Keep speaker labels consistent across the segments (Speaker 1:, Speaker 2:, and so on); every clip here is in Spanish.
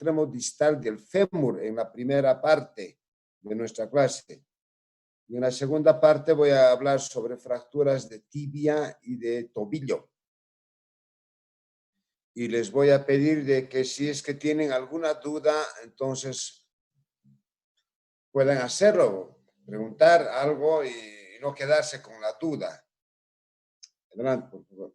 Speaker 1: extremo distal del fémur en la primera parte de nuestra clase. Y en la segunda parte voy a hablar sobre fracturas de tibia y de tobillo. Y les voy a pedir de que si es que tienen alguna duda, entonces puedan hacerlo, preguntar algo y no quedarse con la duda. Adelante, por favor.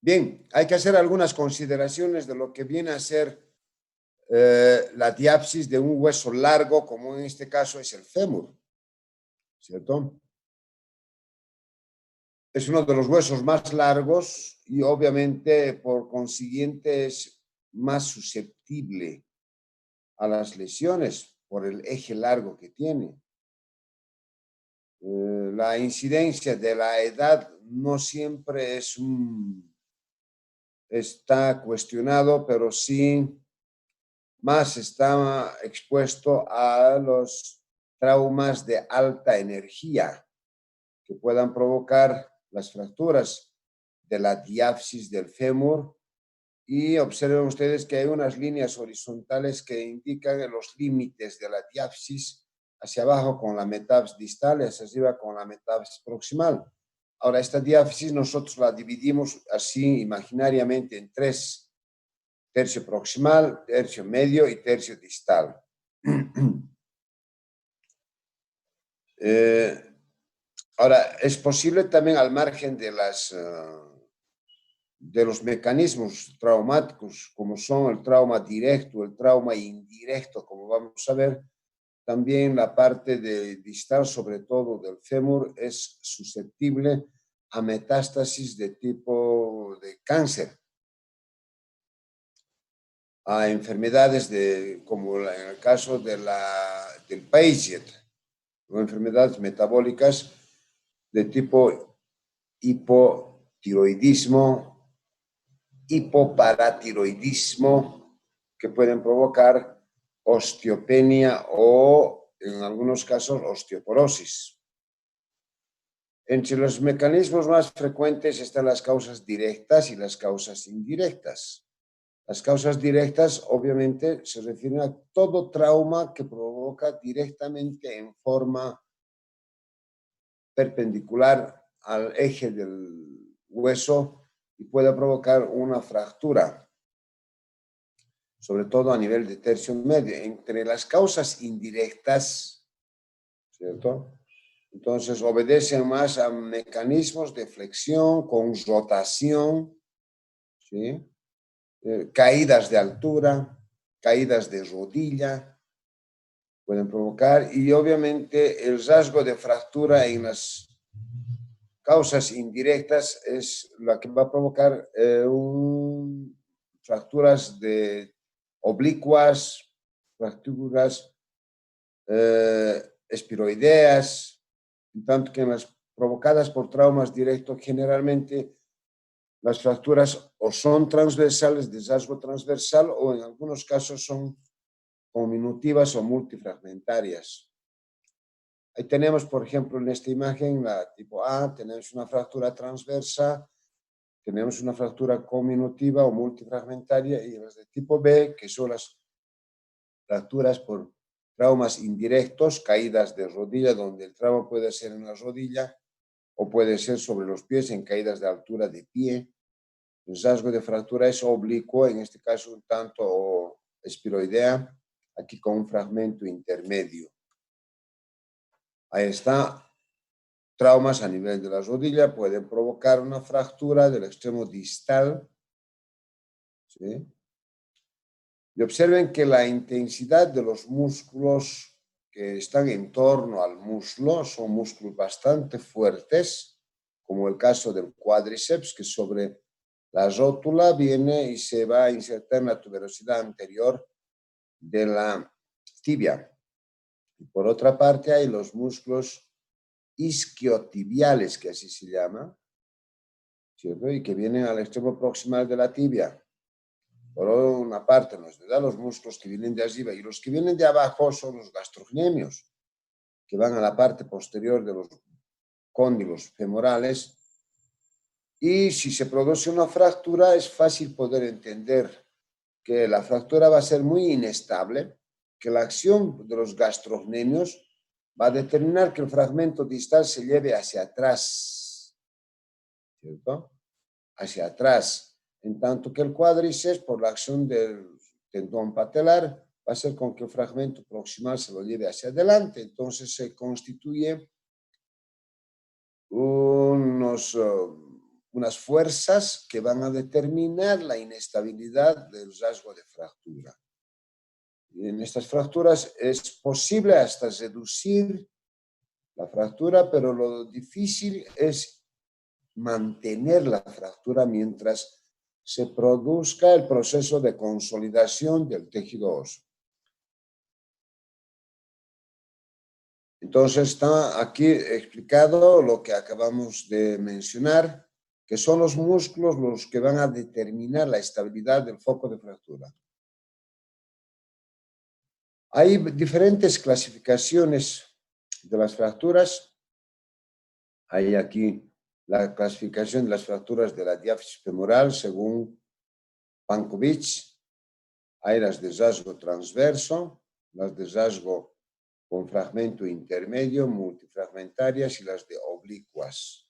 Speaker 1: Bien, hay que hacer algunas consideraciones de lo que viene a ser la diapsis de un hueso largo, como en este caso es el fémur, ¿cierto? Es uno de los huesos más largos y obviamente por consiguiente es más susceptible a las lesiones por el eje largo que tiene. La incidencia de la edad no siempre está cuestionado, pero sí más está expuesto a los traumas de alta energía que puedan provocar las fracturas de la diapsis del fémur. Y observen ustedes que hay unas líneas horizontales que indican los límites de la diapsis, hacia abajo con la metáfisis distal y hacia arriba con la metáfisis proximal. Ahora, esta diapsis nosotros la dividimos así imaginariamente en tres: tercio proximal, tercio medio y tercio distal. Ahora, es posible también al margen de los mecanismos traumáticos, como son el trauma directo, el trauma indirecto, como vamos a ver, también la parte distal, sobre todo del fémur, es susceptible a metástasis de tipo de cáncer, a enfermedades como en el caso del Paget, o enfermedades metabólicas de tipo hipotiroidismo, hipoparatiroidismo, que pueden provocar osteopenia o, en algunos casos, osteoporosis. Entre los mecanismos más frecuentes están las causas directas y las causas indirectas. Las causas directas, obviamente, se refieren a todo trauma que provoca directamente en forma perpendicular al eje del hueso y puede provocar una fractura, sobre todo a nivel de tercio medio. Entre las causas indirectas, ¿cierto? Entonces obedecen más a mecanismos de flexión con rotación, ¿sí? Caídas de altura, caídas de rodilla pueden provocar, y obviamente el rasgo de fractura en las causas indirectas es la que va a provocar fracturas oblicuas, fracturas espiroideas, en tanto que en las provocadas por traumas directos generalmente las fracturas o son transversales, de rasgo transversal, o en algunos casos son cominutivas o multifragmentarias. Ahí tenemos, por ejemplo, en esta imagen, la tipo A, tenemos una fractura transversa, tenemos una fractura cominutiva o multifragmentaria, y las de tipo B, que son las fracturas por traumas indirectos, caídas de rodilla, donde el trauma puede ser en la rodilla o puede ser sobre los pies en caídas de altura de pie. El rasgo de fractura es oblicuo, en este caso un tanto espiroidea, aquí con un fragmento intermedio. Ahí está. Traumas a nivel de la rodilla pueden provocar una fractura del extremo distal, ¿sí? Y observen que la intensidad de los músculos que están en torno al muslo son músculos bastante fuertes, como el caso del cuádriceps, que sobre la rótula viene y se va a insertar en la tuberosidad anterior de la tibia. Y por otra parte hay los músculos isquiotibiales, que así se llama, ¿cierto? Y que vienen al extremo proximal de la tibia. Por una parte nos da los músculos que vienen de arriba y los que vienen de abajo son los gastrocnemios, que van a la parte posterior de los cóndilos femorales. Y si se produce una fractura, es fácil poder entender que la fractura va a ser muy inestable, que la acción de los gastrocnemios va a determinar que el fragmento distal se lleve hacia atrás, ¿cierto? Hacia atrás, en tanto que el cuádriceps, por la acción del tendón patelar, va a ser con que el fragmento proximal se lo lleve hacia adelante. Entonces se constituye unas fuerzas que van a determinar la inestabilidad del rasgo de fractura. Y en estas fracturas es posible hasta reducir la fractura, pero lo difícil es mantener la fractura mientras se produzca el proceso de consolidación del tejido óseo. Entonces está aquí explicado lo que acabamos de mencionar, que son los músculos los que van a determinar la estabilidad del foco de fractura. Hay diferentes clasificaciones de las fracturas. Hay aquí la clasificación de las fracturas de la diáfisis femoral según Pankovic. Hay las de rasgo transverso, las de rasgo con fragmento intermedio, multifragmentarias y las de oblicuas.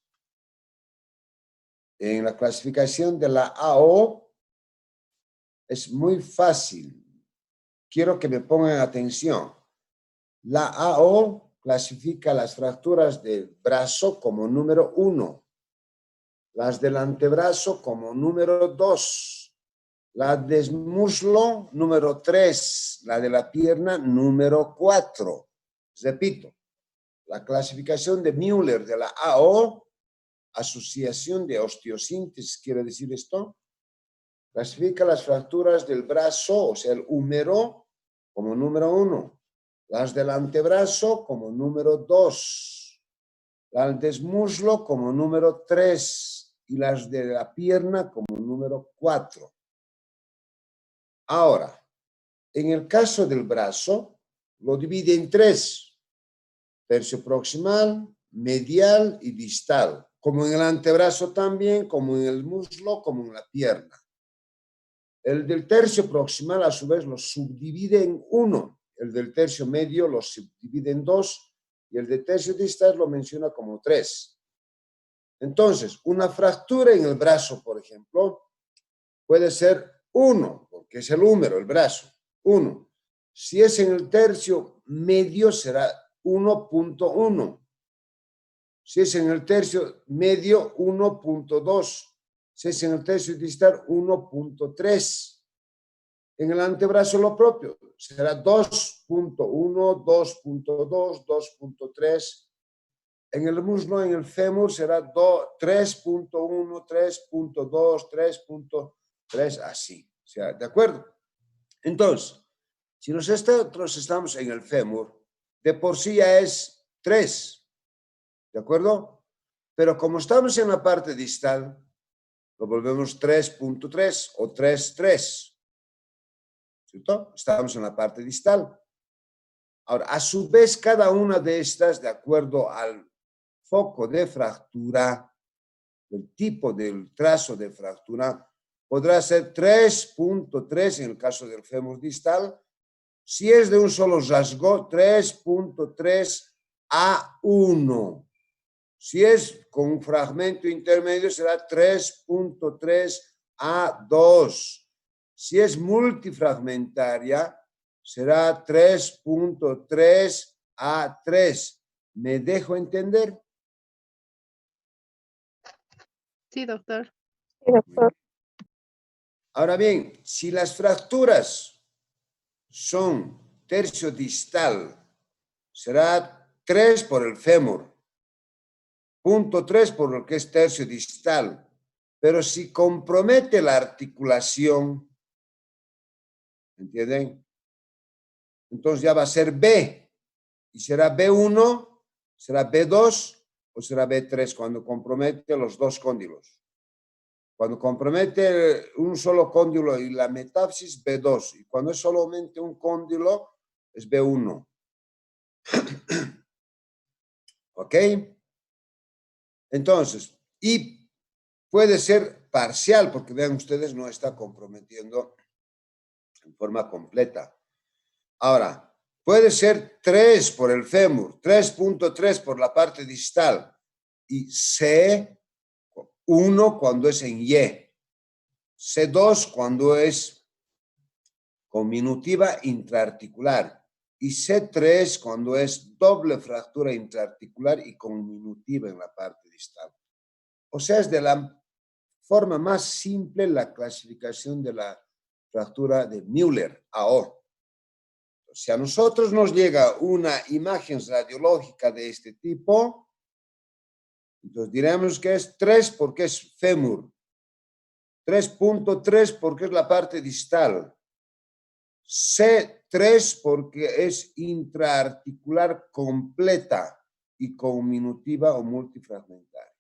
Speaker 1: En la clasificación de la AO es muy fácil. Quiero que me pongan atención. La AO clasifica las fracturas del brazo como número 1, las del antebrazo como número 2, la del muslo número 3, la de la pierna número 4. Repito, la clasificación de Müller de la AO, Asociación de Osteosíntesis, quiere decir esto, clasifica las fracturas del brazo, o sea, el húmero, como número 1, las del antebrazo como número 2, las del muslo como número 3 y las de la pierna como número 4. Ahora, en el caso del brazo, lo divide en 3, tercio proximal, medial y distal, como en el antebrazo también, como en el muslo, como en la pierna. El del tercio proximal, a su vez, lo subdivide en 1, el del tercio medio lo subdivide en 2 y el del tercio distal lo menciona como 3. Entonces, una fractura en el brazo, por ejemplo, puede ser 1, porque es el húmero, el brazo, 1. Si es en el tercio medio, será 1.1. Si es en el tercio medio, 1.2. Si es en el tercio distal, 1.3. En el antebrazo lo propio, será 2.1, 2.2, 2.3. En el muslo, en el fémur, será 3.1, 3.2, 3.3, así. O sea, ¿de acuerdo? Entonces, si nosotros estamos en el fémur, de por sí ya es 3, ¿de acuerdo? Pero como estamos en la parte distal, lo volvemos 3.3 o 3.3, ¿cierto? Estamos en la parte distal. Ahora, a su vez, cada una de estas, de acuerdo al foco de fractura, el tipo del trazo de fractura, podrá ser 3.3 en el caso del fémur distal. Si es de un solo rasgo, 3.3 A1. Si es con un fragmento intermedio, será 3.3 A2. Si es multifragmentaria, será 3.3 A3. ¿Me dejo entender?
Speaker 2: Sí, doctor.
Speaker 1: Ahora bien, si las fracturas son tercio distal, será 3 por el fémur, 0.3 por lo que es tercio distal. Pero si compromete la articulación, ¿entienden? Entonces ya va a ser B. Y será B1, será B2 o será B3 cuando compromete los dos cóndilos. Cuando compromete un solo cóndilo y la metáfisis, B2. Y cuando es solamente un cóndilo, es B1. ¿Ok? Entonces, y puede ser parcial, porque vean ustedes, no está comprometiendo en forma completa. Ahora, puede ser 3 por el fémur, 3.3 por la parte distal y C1 cuando es en Y, C2 cuando es conminutiva intraarticular y C3 cuando es doble fractura intraarticular y conminutiva en la parte distal. O sea, es de la forma más simple la clasificación de la fractura de Müller, AO. Si a nosotros nos llega una imagen radiológica de este tipo, entonces diremos que es 3 porque es fémur, 3.3 porque es la parte distal, C3 porque es intraarticular completa y conminutiva o multifragmentaria.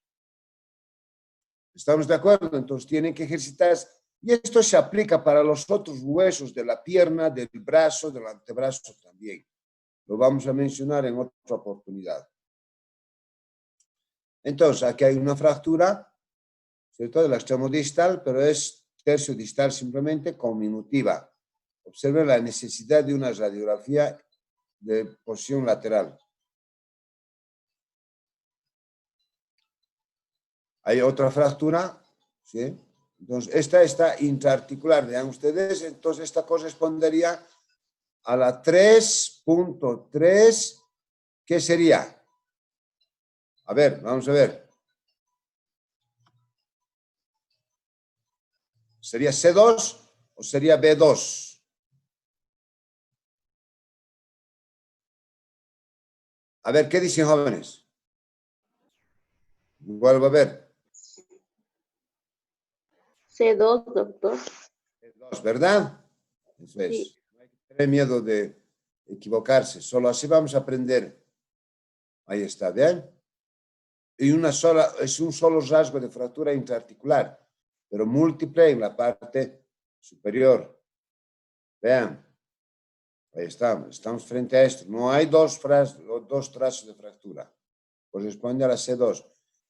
Speaker 1: ¿Estamos de acuerdo? Entonces tienen que ejercitarse. Y esto se aplica para los otros huesos de la pierna, del brazo, del antebrazo también. Lo vamos a mencionar en otra oportunidad. Entonces, aquí hay una fractura, ¿cierto? Del extremo distal, pero es tercio distal simplemente conminutiva. Observen la necesidad de una radiografía de posición lateral. Hay otra fractura, ¿sí? Entonces, esta está intraarticular, vean ustedes, entonces esta correspondería a la 3.3, ¿qué sería? A ver, vamos a ver. ¿Sería C2 o sería B2? A ver, ¿qué dicen jóvenes? Igual va a ver.
Speaker 3: C2, doctor.
Speaker 1: C2, ¿verdad? Eso es.
Speaker 3: Sí.
Speaker 1: No hay que tener miedo de equivocarse. Solo así vamos a aprender. Ahí está, ¿bien? Y es un solo rasgo de fractura intraarticular, pero múltiple en la parte superior. Vean. Ahí estamos frente a esto. No hay dos trazos de fractura. Corresponde a la C2.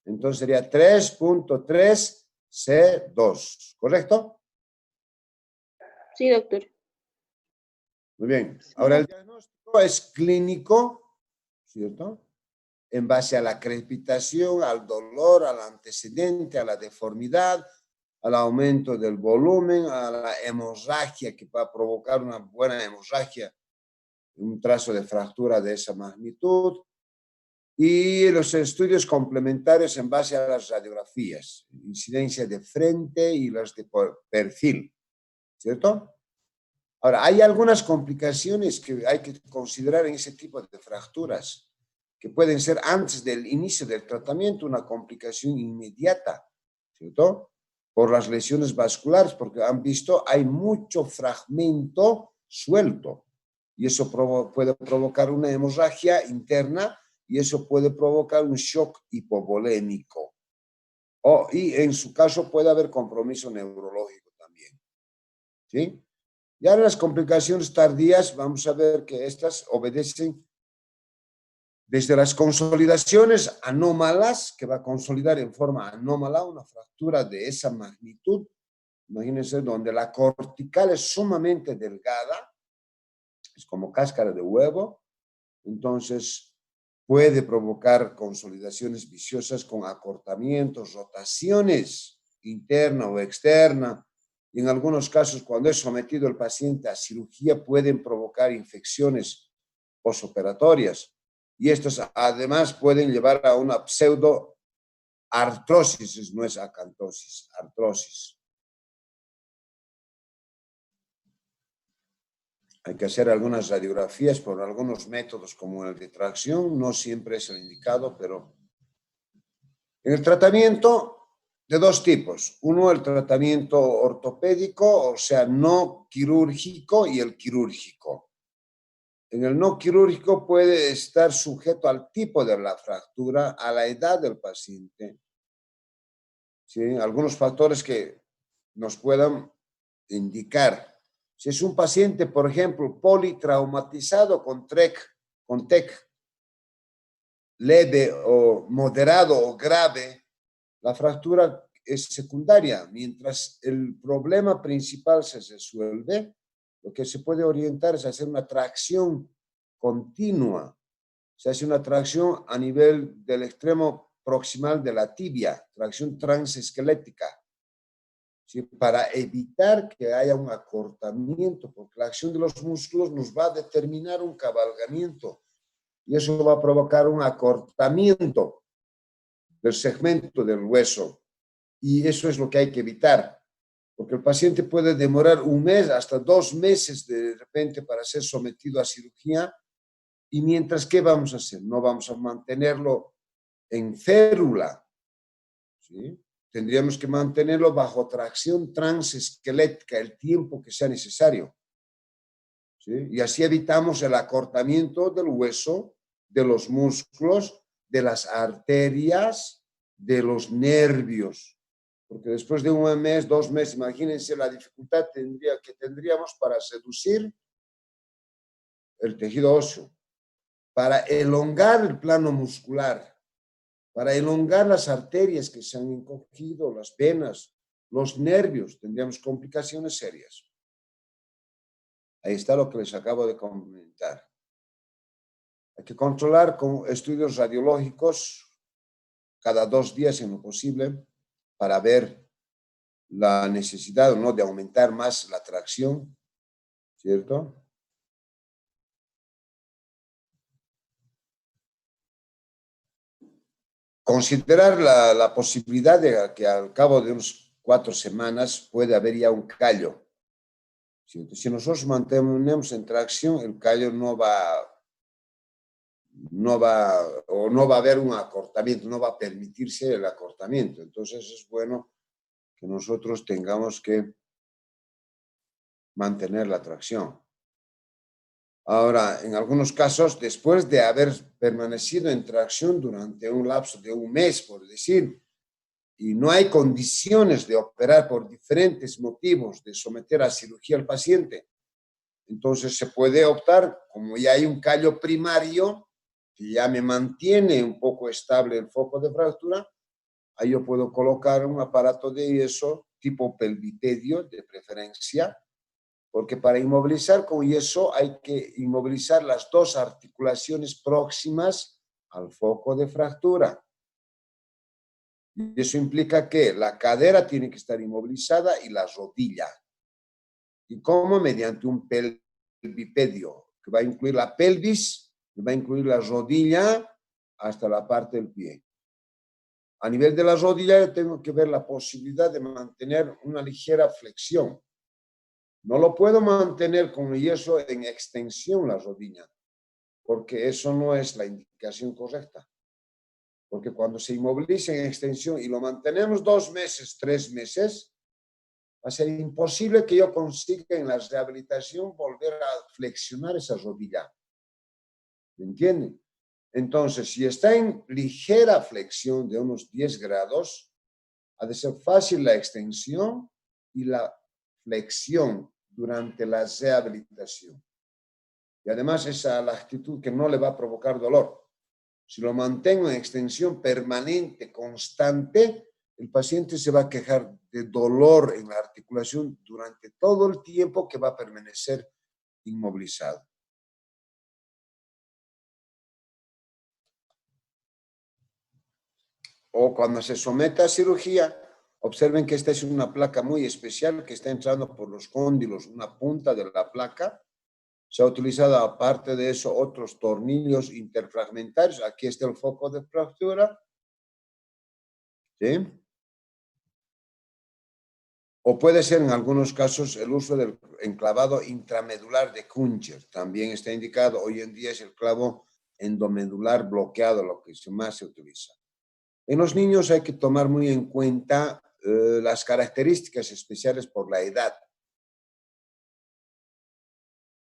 Speaker 1: Entonces sería 3.3 C2, ¿correcto?
Speaker 3: Sí, doctor.
Speaker 1: Muy bien. Ahora el diagnóstico es clínico, ¿cierto? En base a la crepitación, al dolor, al antecedente, a la deformidad, al aumento del volumen, a la hemorragia que va a provocar una buena hemorragia, un trazo de fractura de esa magnitud, y los estudios complementarios en base a las radiografías, incidencia de frente y las de perfil, ¿cierto? Ahora, hay algunas complicaciones que hay que considerar en ese tipo de fracturas, que pueden ser antes del inicio del tratamiento una complicación inmediata, ¿cierto? Por las lesiones vasculares, porque han visto, hay mucho fragmento suelto, y eso puede provocar una hemorragia interna, y eso puede provocar un shock hipovolémico. Y en su caso puede haber compromiso neurológico también, ¿sí? Ya en las complicaciones tardías vamos a ver que estas obedecen desde las consolidaciones anómalas, que va a consolidar en forma anómala una fractura de esa magnitud. Imagínense donde la cortical es sumamente delgada, es como cáscara de huevo, entonces puede provocar consolidaciones viciosas con acortamientos, rotaciones interna o externa. Y en algunos casos, cuando es sometido el paciente a cirugía, pueden provocar infecciones posoperatorias. Y estos además pueden llevar a una pseudoartrosis, no es acantosis, artrosis. Hay que hacer algunas radiografías por algunos métodos como el de tracción, no siempre es el indicado, pero en el tratamiento de dos tipos. Uno, el tratamiento ortopédico, o sea, no quirúrgico, y el quirúrgico. En el no quirúrgico puede estar sujeto al tipo de la fractura, a la edad del paciente, ¿sí? Algunos factores que nos puedan indicar. Si es un paciente, por ejemplo, politraumatizado con TEC leve o moderado o grave, la fractura es secundaria. Mientras el problema principal se resuelve, lo que se puede orientar es hacer una tracción continua. Se hace una tracción a nivel del extremo proximal de la tibia, tracción transesquelética, ¿sí? Para evitar que haya un acortamiento, porque la acción de los músculos nos va a determinar un cabalgamiento y eso va a provocar un acortamiento del segmento del hueso. Y eso es lo que hay que evitar, porque el paciente puede demorar 1 mes hasta 2 meses de repente para ser sometido a cirugía. Y mientras, ¿qué vamos a hacer? No vamos a mantenerlo en férula, ¿sí? Tendríamos que mantenerlo bajo tracción transesquelética el tiempo que sea necesario, ¿sí? Y así evitamos el acortamiento del hueso, de los músculos, de las arterias, de los nervios. Porque después de 1 mes, 2 meses, imagínense la dificultad que tendríamos para seducir el tejido óseo, para elongar el plano muscular, para elongar las arterias que se han encogido, las venas, los nervios, tendríamos complicaciones serias. Ahí está lo que les acabo de comentar. Hay que controlar con estudios radiológicos cada 2 días en lo posible para ver la necesidad o no de aumentar más la tracción, ¿cierto? Considerar la posibilidad de que al cabo de unas 4 semanas puede haber ya un callo, ¿cierto? Si nosotros mantenemos en tracción, el callo no va a haber un acortamiento, no va a permitirse el acortamiento. Entonces es bueno que nosotros tengamos que mantener la tracción. Ahora, en algunos casos, después de haber permanecido en tracción durante un lapso de 1 mes, por decir, y no hay condiciones de operar por diferentes motivos, de someter a cirugía al paciente, entonces se puede optar, como ya hay un callo primario, que ya me mantiene un poco estable el foco de fractura, ahí yo puedo colocar un aparato de yeso tipo pelvipedio, de preferencia, porque para inmovilizar con yeso hay que inmovilizar las 2 articulaciones próximas al foco de fractura. Y eso implica que la cadera tiene que estar inmovilizada y la rodilla. ¿Y cómo? Mediante un pelvipedio, que va a incluir la pelvis, que va a incluir la rodilla hasta la parte del pie. A nivel de la rodilla yo tengo que ver la posibilidad de mantener una ligera flexión. No lo puedo mantener con yeso en extensión la rodilla, porque eso no es la indicación correcta. Porque cuando se inmoviliza en extensión y lo mantenemos 2 meses, 3 meses, va a ser imposible que yo consiga en la rehabilitación volver a flexionar esa rodilla. ¿Me entienden? Entonces, si está en ligera flexión de unos 10 grados, ha de ser fácil la extensión y la flexión durante la rehabilitación. Y además esa la actitud que no le va a provocar dolor. Si lo mantengo en extensión permanente, constante, el paciente se va a quejar de dolor en la articulación durante todo el tiempo que va a permanecer inmovilizado. O cuando se someta a cirugía, observen que esta es una placa muy especial que está entrando por los cóndilos, una punta de la placa. Se ha utilizado, aparte de eso, otros tornillos interfragmentarios. Aquí está el foco de fractura. ¿Sí? O puede ser en algunos casos el uso del enclavado intramedular de Kuncher. También está indicado. Hoy en día es el clavo endomedular bloqueado lo que más se utiliza. En los niños hay que tomar muy en cuenta las características especiales por la edad.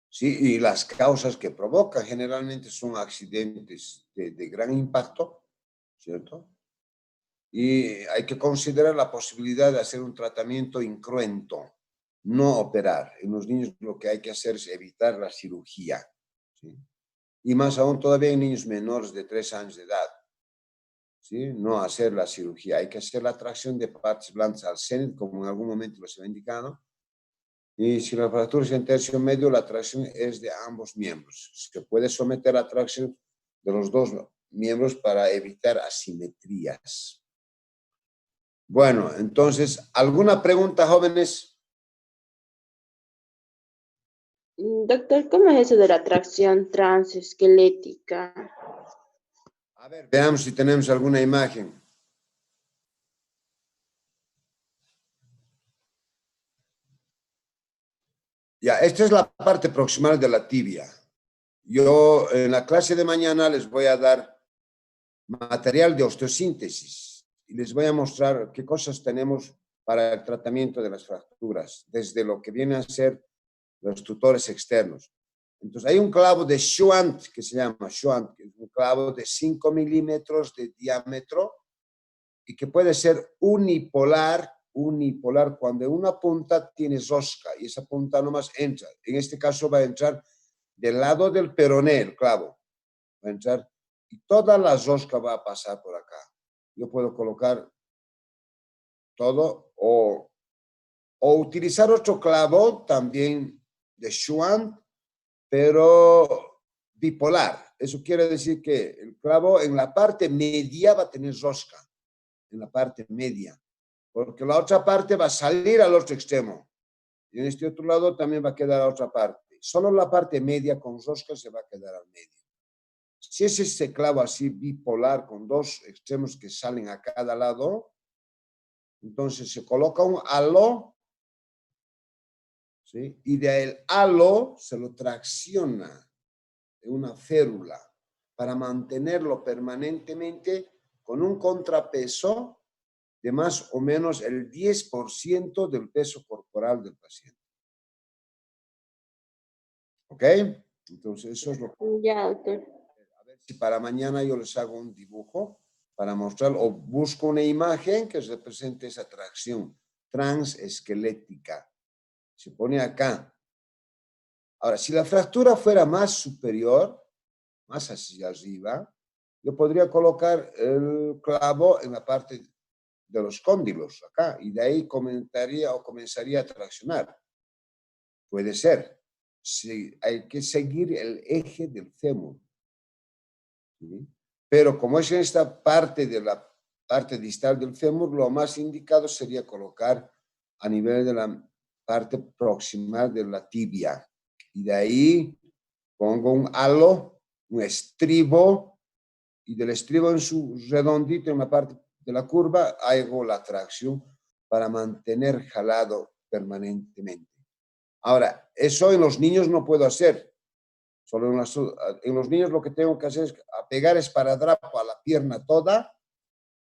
Speaker 1: Sí, y las causas que provoca generalmente son accidentes de gran impacto, ¿cierto? y hay que considerar la posibilidad de hacer un tratamiento incruento, no operar. En los niños lo que hay que hacer es evitar la cirugía, ¿sí? Y más aún todavía en niños menores de 3 años de edad, ¿sí? No hacer la cirugía, hay que hacer la tracción de partes blandas al seno, como en algún momento les he indicado. Y si la fractura es en tercio medio, la tracción es de ambos miembros. Se puede someter a tracción de los dos miembros para evitar asimetrías. Bueno, entonces, ¿alguna pregunta, jóvenes?
Speaker 3: Doctor, ¿cómo es eso de la tracción transesquelética?
Speaker 1: A ver, veamos si tenemos alguna imagen. Ya, esta es la parte proximal de la tibia. Yo en la clase de mañana les voy a dar material de osteosíntesis y les voy a mostrar qué cosas tenemos para el tratamiento de las fracturas, desde lo que vienen a ser los tutores externos. Entonces, hay un clavo de Schwann, que se llama Schwann, que es un clavo de 5 milímetros de diámetro y que puede ser unipolar cuando una punta tiene rosca y esa punta nomás entra. En este caso va a entrar del lado del peroné, el clavo. Va a entrar y toda la rosca va a pasar por acá. Yo puedo colocar todo o utilizar otro clavo también de Schwann, pero bipolar. Eso quiere decir que el clavo en la parte media va a tener rosca, en la parte media, porque la otra parte va a salir al otro extremo. Y en este otro lado también va a quedar la otra parte. Solo la parte media con rosca se va a quedar al medio. Si es este clavo así bipolar con dos extremos que salen a cada lado, entonces se coloca un halo, ¿sí? Y del halo se lo tracciona de una férula para mantenerlo permanentemente con un contrapeso de más o menos el 10% del peso corporal del paciente. ¿Ok? Entonces, eso es lo que...
Speaker 3: Ya, doctor.
Speaker 1: A ver si para mañana yo les hago un dibujo para mostrar o busco una imagen que represente esa tracción transesquelética. Se pone acá. Ahora, si la fractura fuera más superior, más hacia arriba, yo podría colocar el clavo en la parte de los cóndilos, acá, y de ahí comenzaría a traccionar. Puede ser. Sí, hay que seguir el eje del fémur. ¿Sí? Pero como es en esta parte de la parte distal del fémur, lo más indicado sería colocar a nivel de la parte proximal de la tibia. Y de ahí pongo un halo, un estribo, y del estribo en su redondito, en la parte de la curva, hago la tracción para mantener jalado permanentemente. Ahora, eso en los niños no puedo hacer. Solo en los niños lo que tengo que hacer es pegar esparadrapo a la pierna toda,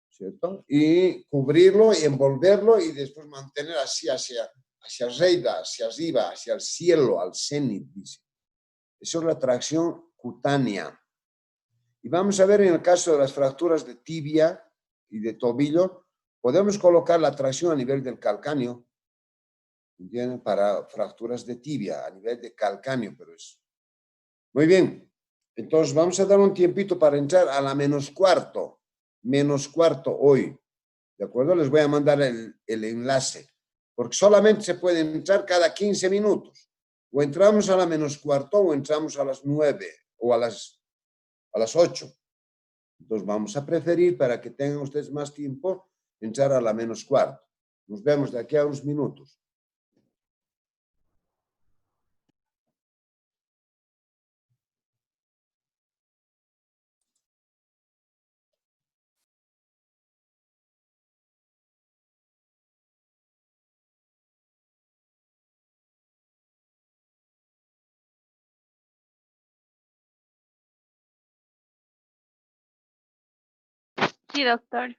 Speaker 1: ¿cierto? Y cubrirlo y envolverlo y después mantener así hacia arriba, hacia el cielo, al cenit, dice. Eso es la tracción cutánea. Y vamos a ver en el caso de las fracturas de tibia y de tobillo, podemos colocar la tracción a nivel del calcáneo, ¿entienden? Para fracturas de tibia, a nivel de calcáneo, pero es... Muy bien. Entonces vamos a dar un tiempito para entrar a la menos cuarto hoy. ¿De acuerdo? Les voy a mandar el enlace, porque solamente se puede entrar cada 15 minutos. O entramos a la menos cuarto o entramos a las 9 o a las 8. Entonces vamos a preferir, para que tengan ustedes más tiempo, entrar a la menos cuarto. Nos vemos de aquí a unos minutos.
Speaker 2: Sí, doctor.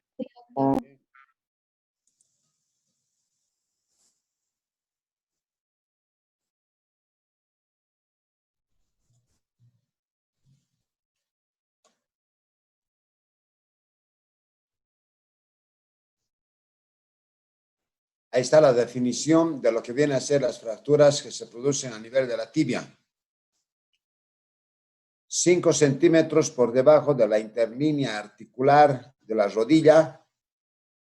Speaker 1: Ahí está la definición de lo que vienen a ser las fracturas que se producen a nivel de la tibia. 5 centímetros por debajo de la interlínea articular de la rodilla,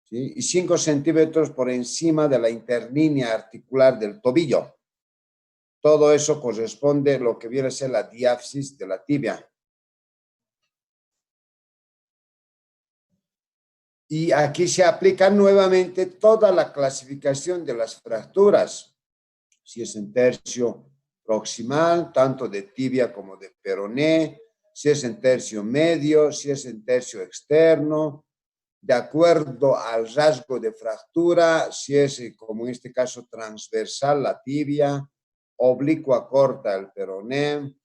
Speaker 1: ¿sí? Y 5 centímetros por encima de la interlínea articular del tobillo. Todo eso corresponde a lo que viene a ser la diáfisis de la tibia. Y aquí se aplica nuevamente toda la clasificación de las fracturas, si es en tercio proximal, tanto de tibia como de peroné, si es en tercio medio, si es en tercio externo, de acuerdo al rasgo de fractura, si es, como en este caso, transversal la tibia, oblicua corta el peroné,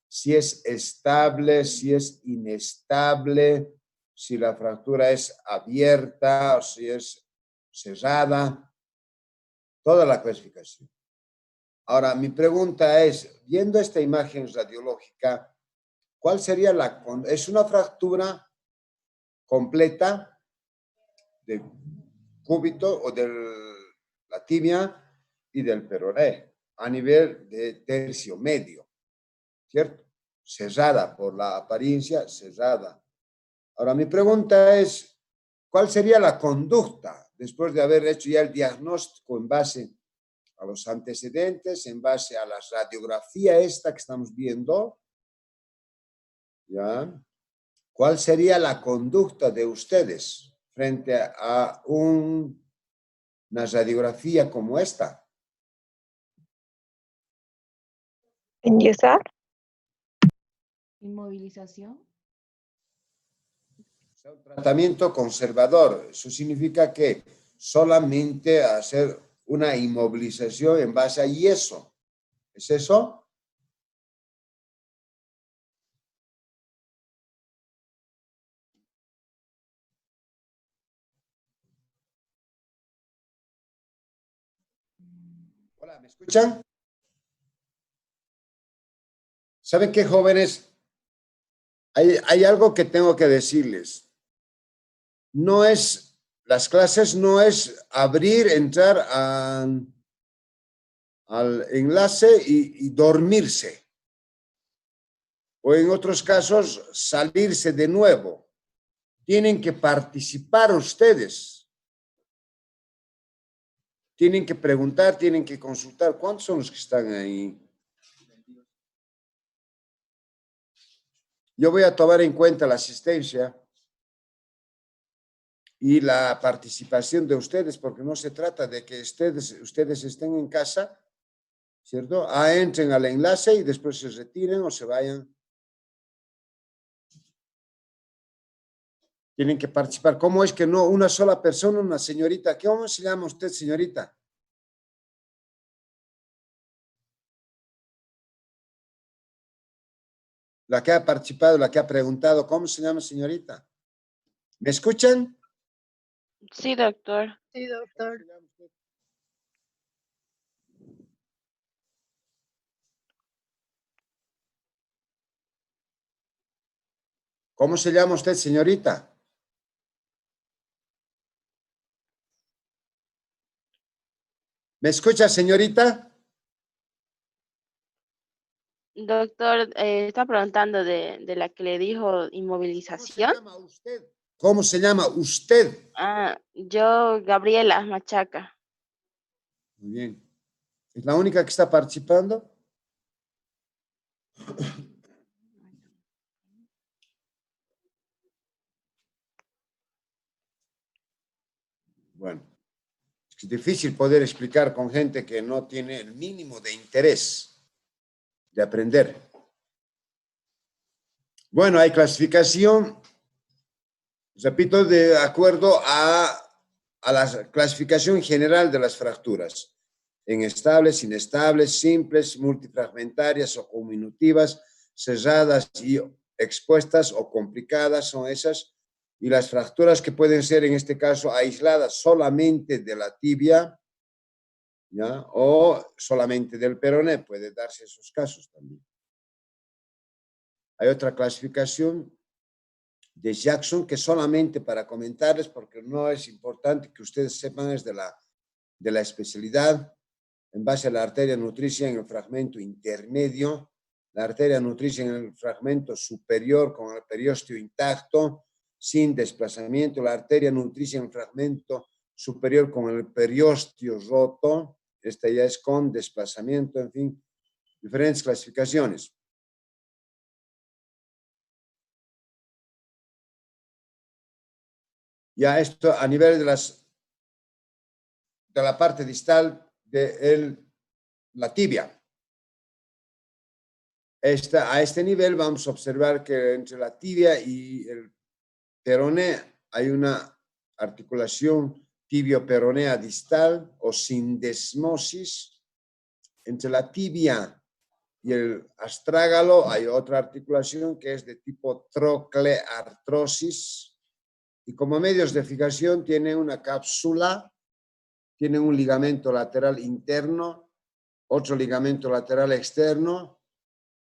Speaker 1: si es estable, si es inestable, si la fractura es abierta o si es cerrada, toda la clasificación. Ahora, mi pregunta es, viendo esta imagen radiológica, ¿cuál sería es una fractura completa del cúbito o de la tibia y del peroné a nivel de tercio medio, ¿cierto? Cerrada por la apariencia, cerrada. Ahora, mi pregunta es, ¿cuál sería la conducta después de haber hecho ya el diagnóstico en base a los antecedentes, en base a la radiografía esta que estamos viendo? ¿Ya? ¿Cuál sería la conducta de ustedes frente a una radiografía como esta?
Speaker 2: ¿Enyesar?
Speaker 4: Inmovilización.
Speaker 1: Un tratamiento conservador. Eso significa que solamente hacer una inmovilización en base a yeso. ¿Es eso? Hola, ¿me escuchan? ¿Saben qué, jóvenes? Hay algo que tengo que decirles. No es, las clases no es abrir, entrar al enlace y dormirse. O en otros casos, salirse de nuevo. Tienen que participar ustedes. Tienen que preguntar, tienen que consultar. ¿Cuántos son los que están ahí? Yo voy a tomar en cuenta la asistencia y la participación de ustedes, porque no se trata de que ustedes estén en casa, ¿cierto? Entren al enlace y después se retiren o se vayan. Tienen que participar. ¿Cómo es que no una sola persona, una señorita? ¿Cómo se llama usted, señorita? La que ha participado, la que ha preguntado, ¿cómo se llama, señorita? ¿Me escuchan?
Speaker 2: Sí, doctor.
Speaker 5: Sí, doctor.
Speaker 1: ¿Cómo se llama usted, señorita? ¿Me escucha, señorita?
Speaker 3: Doctor, está preguntando de la que le dijo
Speaker 1: ¿Cómo se
Speaker 3: inmovilización.
Speaker 1: llama usted? ¿Cómo se llama usted?
Speaker 3: Yo, Gabriela Machaca.
Speaker 1: Muy bien. ¿Es la única que está participando? Bueno, es difícil poder explicar con gente que no tiene el mínimo de interés de aprender. Bueno, hay clasificación, repito, de acuerdo a la clasificación general de las fracturas, en estables, inestables, simples, multifragmentarias o conminutivas, cerradas y expuestas o complicadas son esas, y las fracturas que pueden ser en este caso aisladas solamente de la tibia, ¿ya? O solamente del peroné, puede darse esos casos también. Hay otra clasificación de Jackson que solamente para comentarles, porque no es importante que ustedes sepan, es de de la especialidad en base a la arteria nutricia en el fragmento intermedio, la arteria nutricia en el fragmento superior con el periósteo intacto, sin desplazamiento, la arteria nutricia en el fragmento superior con el periósteo roto, esta ya es con desplazamiento, en fin, diferentes clasificaciones. Ya esto a nivel de la parte distal de la tibia. A este nivel vamos a observar que entre la tibia y el peroné hay una articulación tibio-peronea distal o sindesmosis. Entre la tibia y el astrágalo hay otra articulación que es de tipo trocleartrosis y como medios de fijación tiene una cápsula, tiene un ligamento lateral interno, otro ligamento lateral externo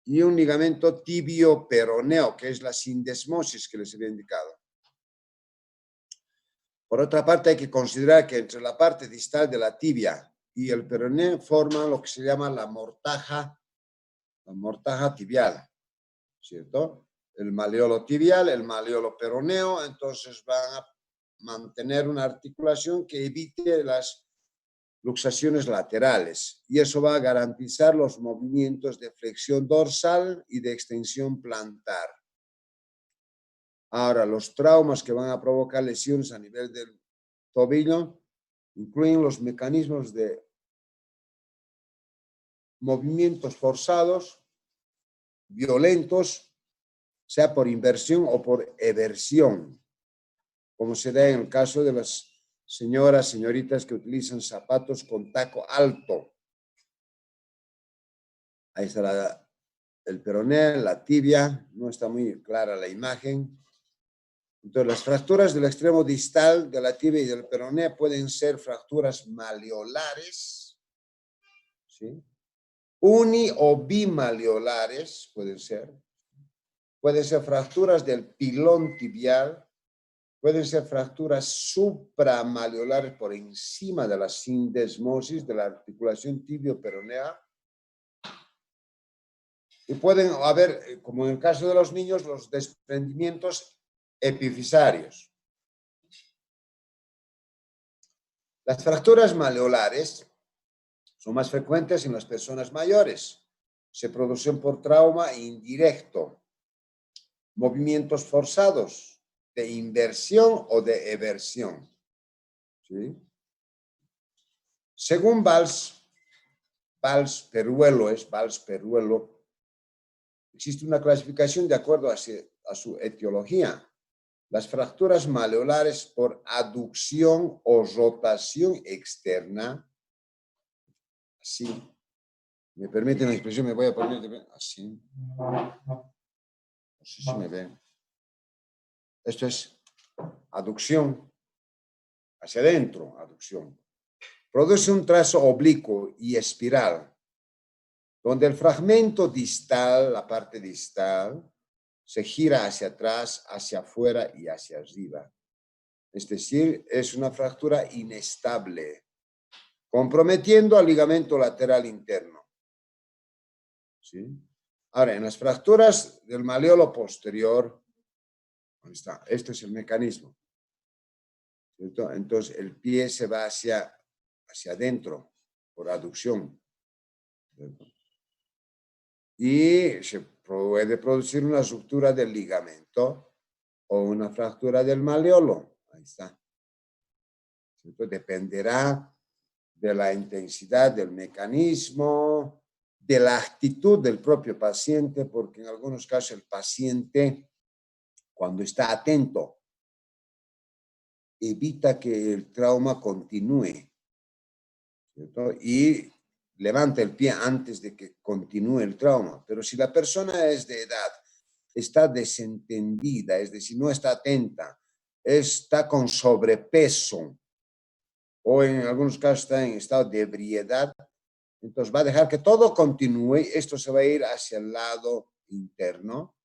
Speaker 1: y un ligamento tibio-peroneo, que es la sindesmosis que les había indicado. Por otra parte, hay que considerar que entre la parte distal de la tibia y el peroné forman lo que se llama la mortaja tibial, ¿cierto? El maleolo tibial, el maleolo peroneo, entonces van a mantener una articulación que evite las luxaciones laterales y eso va a garantizar los movimientos de flexión dorsal y de extensión plantar. Ahora, los traumas que van a provocar lesiones a nivel del tobillo incluyen los mecanismos de movimientos forzados, violentos, sea por inversión o por eversión, como se da en el caso de las señoritas que utilizan zapatos con taco alto. Ahí está el peroné, la tibia, no está muy clara la imagen. Entonces, las fracturas del extremo distal de la tibia y del peroné pueden ser fracturas maleolares, ¿sí? Uni o bimaleolares pueden ser fracturas del pilón tibial, pueden ser fracturas supramaleolares por encima de la sindesmosis de la articulación tibio-peronea. Y pueden haber, como en el caso de los niños, los desprendimientos epifisarios. Las fracturas maleolares son más frecuentes en las personas mayores. Se producen por trauma indirecto, movimientos forzados de inversión o de eversión. ¿Sí? Según Valls-Peruelo, existe una clasificación de acuerdo a su etiología. Las fracturas maleolares por aducción o rotación externa, así, me permiten la expresión, me voy a poner así, no sé si me ven. Esto es aducción, hacia adentro, aducción. Produce un trazo oblicuo y espiral, donde el fragmento distal, la parte distal, se gira hacia atrás, hacia afuera y hacia arriba. Es decir, es una fractura inestable, comprometiendo al ligamento lateral interno. ¿Sí? Ahora, en las fracturas del maleolo posterior, ahí está, este es el mecanismo. ¿Cierto? Entonces, el pie se va hacia adentro por aducción. ¿Cierto? Y se puede producir una ruptura del ligamento o una fractura del maleolo. Ahí está. ¿Cierto? Dependerá de la intensidad del mecanismo, de la actitud del propio paciente, porque en algunos casos el paciente, cuando está atento, evita que el trauma continúe, ¿cierto? Y levanta el pie antes de que continúe el trauma. Pero si la persona es de edad, está desentendida, es decir, no está atenta, está con sobrepeso o en algunos casos está en estado de ebriedad, entonces va a dejar que todo continúe, esto se va a ir hacia el lado interno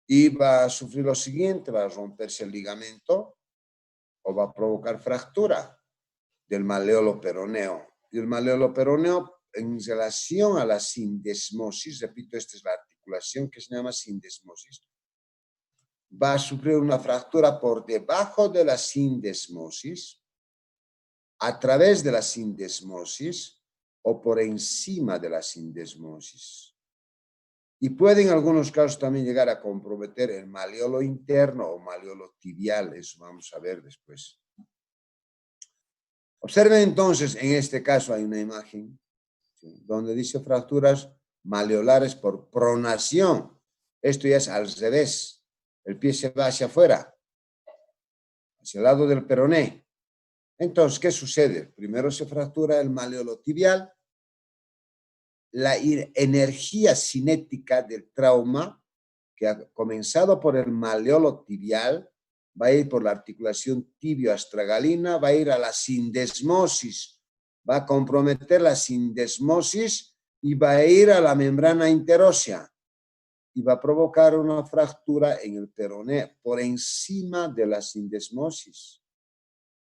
Speaker 1: y va a sufrir lo siguiente, va a romperse el ligamento o va a provocar fractura. del maleolo peroneo. Y el maleolo peroneo, en relación a la sindesmosis, repito, esta es la articulación que se llama sindesmosis, va a sufrir una fractura por debajo de la sindesmosis, a través de la sindesmosis o por encima de la sindesmosis. Y puede en algunos casos también llegar a comprometer el maleolo interno o maleolo tibial, eso vamos a ver después. Observen entonces, en este caso hay una imagen, ¿sí?, donde dice fracturas maleolares por pronación. Esto ya es al revés. El pie se va hacia afuera, hacia el lado del peroné. Entonces, ¿qué sucede? Primero se fractura el maleolo tibial. La energía cinética del trauma, que ha comenzado por el maleolo tibial, va a ir por la articulación tibio-astragalina, va a ir a la sindesmosis, va a comprometer la sindesmosis y va a ir a la membrana interósea y va a provocar una fractura en el peroné por encima de la sindesmosis.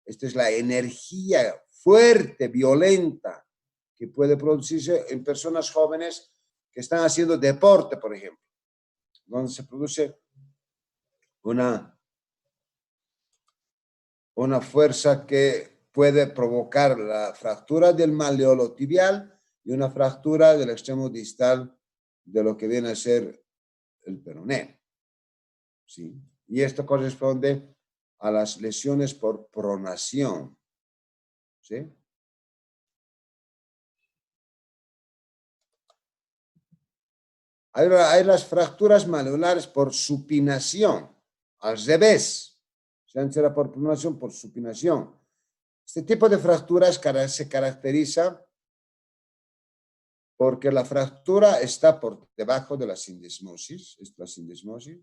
Speaker 1: Esta es la energía fuerte, violenta, que puede producirse en personas jóvenes que están haciendo deporte, por ejemplo, donde se produce una fuerza que puede provocar la fractura del maleolo tibial y una fractura del extremo distal de lo que viene a ser el peroné. ¿Sí? Y esto corresponde a las lesiones por pronación. ¿Sí? Hay las fracturas maleolares por supinación, al revés. Será por pronación, por supinación. Este tipo de fracturas se caracteriza porque la fractura está por debajo de la sindesmosis, es la sindesmosis,